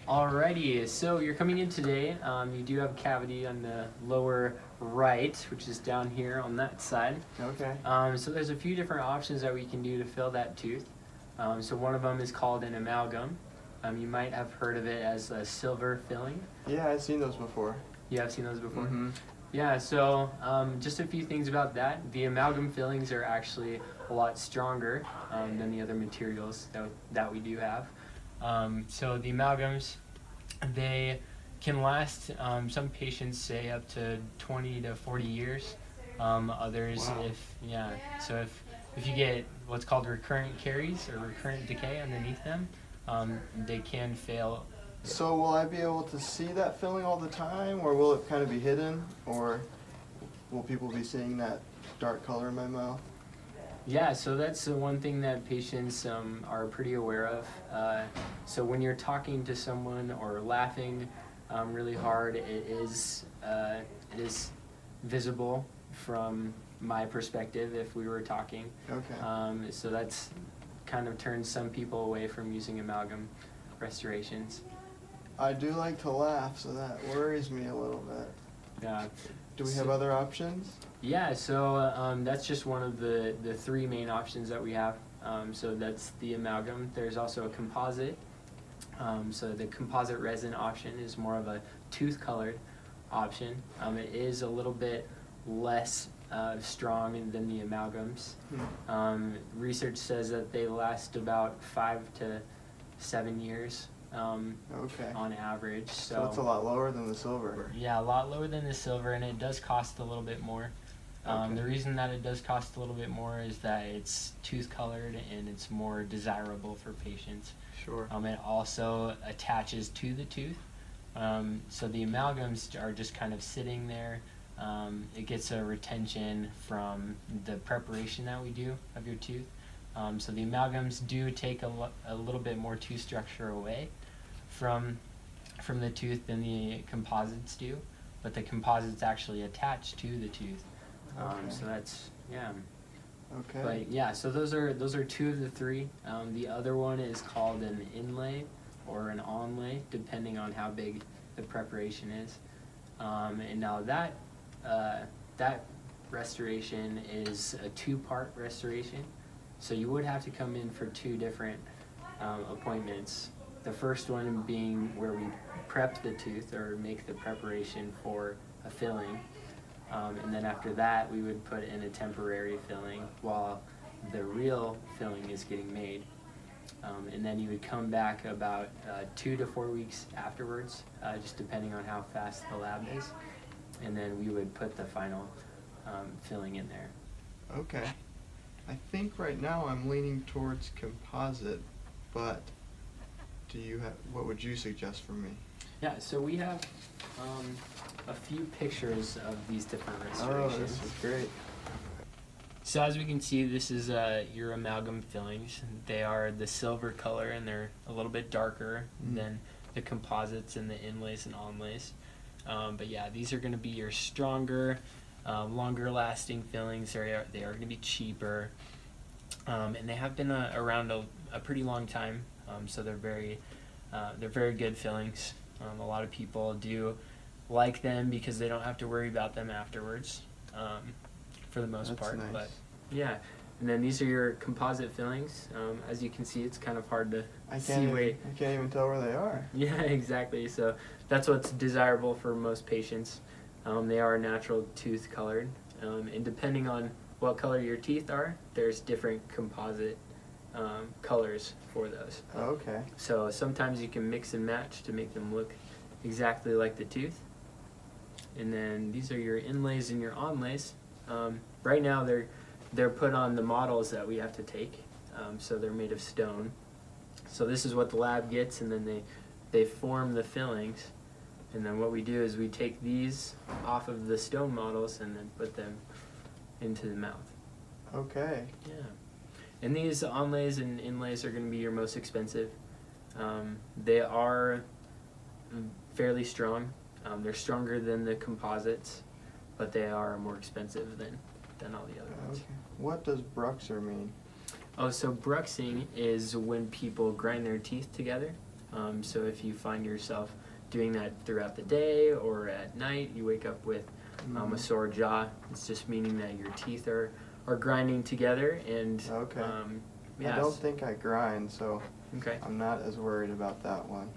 Alrighty, so you're coming in today. You do have a cavity on the lower right, which is down here on that side. Okay. So there's a few different options that we can do to fill that tooth. So one of them is called an amalgam. You might have heard of it as a silver filling. Yeah, I've seen those before. You have seen those before? Mm-hmm. Yeah, so just a few things about that. The amalgam fillings are actually a lot stronger than the other materials that we do have. So the amalgams, they can last, some patients say up to 20 to 40 years. Others, Wow. so if you get what's called recurrent caries or recurrent decay underneath them, they can fail. So will I be able to see that filling all the time, or will it kind of be hidden, or will people be seeing that dark color in my mouth? Yeah, so that's the one thing that patients are pretty aware of. So when you're talking to someone or laughing really hard, it is visible from my perspective if we were talking. Okay. So that's kind of turns some people away from using amalgam restorations. I do like to laugh, so that worries me a little bit. Yeah. Do we have other options? Yeah, so that's just one of the three main options that we have. So that's the amalgam. There's also a composite. So the composite resin option is more of a tooth-colored option. It is a little bit less strong than the amalgams. Research says that they last about 5 to 7 years Okay. on average. So it's a lot lower than the silver. Yeah, a lot lower than the silver, and it does cost a little bit more. Okay. The reason that it does cost a little bit more is that it's tooth colored and it's more desirable for patients. Sure. It also attaches to the tooth. So the amalgams are just kind of sitting there. It gets a retention from the preparation that we do of your tooth. So the amalgams do take a little bit more tooth structure away from the tooth than the composites do, but the composites actually attach to the tooth. Okay. So that's, yeah. Okay. But yeah, so those are two of the three. The other one is called an inlay or an onlay, depending on how big the preparation is. And now that restoration is a 2-part restoration. So you would have to come in for 2 different appointments. The first one being where we prep the tooth or make the preparation for a filling. And then after that, we would put in a temporary filling while the real filling is getting made. And then you would come back about 2 to 4 weeks afterwards, just depending on how fast the lab is. And then we would put the final filling in there. Okay. I think right now I'm leaning towards composite, but what would you suggest for me? Yeah, so we have a few pictures of these different restorations. Oh, this is great. So as we can see, this is your amalgam fillings. They are the silver color and they're a little bit darker than the composites and the inlays and onlays. But yeah, these are going to be your stronger, longer lasting fillings. They are going to be cheaper, and they have been around a pretty long time. So they're very good fillings. A lot of people do like them because they don't have to worry about them afterwards, for the most part. Nice. But yeah, and then these are your composite fillings. As you can see, it's kind of hard to I see. can't even tell where they are. Yeah, exactly. So that's what's desirable for most patients. They are natural tooth colored, and depending on what color your teeth are, there's different composite colors for those. Okay. So sometimes you can mix and match to make them look exactly like the tooth. And then these are your inlays and your onlays. Right now they're put on the models that we have to take, so they're made of stone. So this is what the lab gets, and then they form the fillings. And then what we do is we take these off of the stone models and then put them into the mouth. Okay. Yeah. And these onlays and inlays are going to be your most expensive. They are fairly strong. They're stronger than the composites, but they are more expensive than all the other ones. Okay. What does bruxer mean? Oh, so bruxing is when people grind their teeth together So if you find yourself doing that throughout the day or at night, you wake up with a sore jaw, it's just meaning that your teeth are grinding together. And Okay. yes. I don't think I grind, so Okay. I'm not as worried about that one.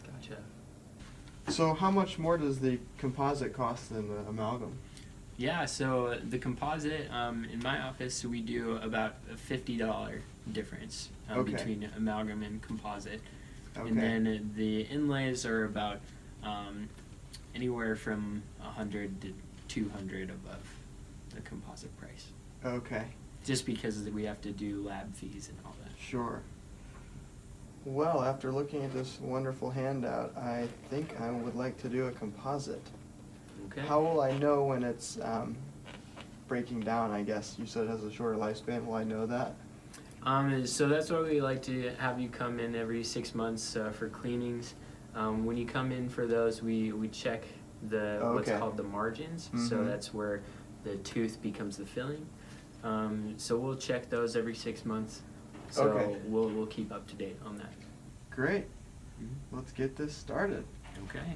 Gotcha. So how much more does the composite cost than the amalgam? Yeah, so the composite, in my office, we do about a $50 difference Okay. between amalgam and composite. Okay. And then the inlays are about anywhere from 100 to 200 above the composite price. Okay. Just because we have to do lab fees and all that. Sure. Well, after looking at this wonderful handout, I think I would like to do a composite. Okay. How will I know when it's breaking down, I guess? You said it has a shorter lifespan. Will I know that? So that's why we like to have you come in every 6 months for cleanings. When you come in for those, we check what's Okay. called the margins. So Mhm. that's where the tooth becomes the filling. So we'll check those every 6 months. So Okay. we'll keep up to date on that. Great. Mhm. Let's get this started. Okay.